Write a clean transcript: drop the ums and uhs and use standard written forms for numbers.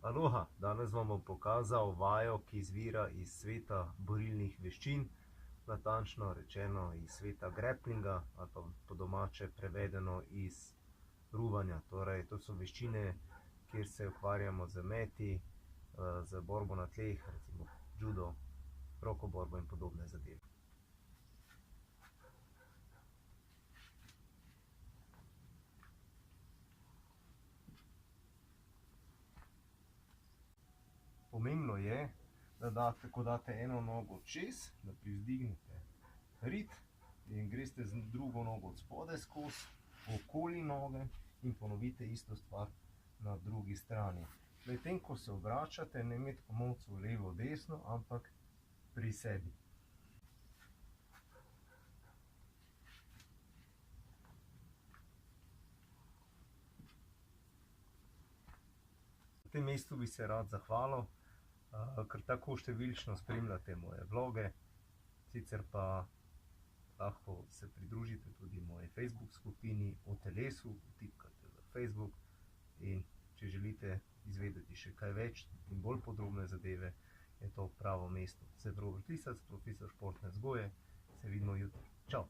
Aloha, danes vam bom pokazal vajo, ki izvira iz sveta borilnih veščin, natančno rečeno iz sveta graplinga ali pa po domače prevedeno iz ruvanja. Torej, to so veščine, kjer se ukvarjamo z meti, z borbo na tleh, recimo judo, rokoborbo in podobne zadeve. Pomembno je, da ko date eno nogo čez, da privzdignete rit in greste z drugo nogo od spodaj skozi, okoli noge in ponovite isto stvar na drugi strani. Medtem ko se obračate, ne imeti komolcev levo, desno, ampak pri sebi. Na tem mestu bi se rad zahvalil, ker tako številčno spremljate moje vloge, sicer pa lahko se pridružite tudi moji Facebook skupini O telesu, vtipkate v Facebook, in če želite izvedeti še kaj več in bolj podrobne zadeve, je to pravo mesto. Sem Robert Lisac, profesor športne vzgoje, se vidimo jutri. Čau!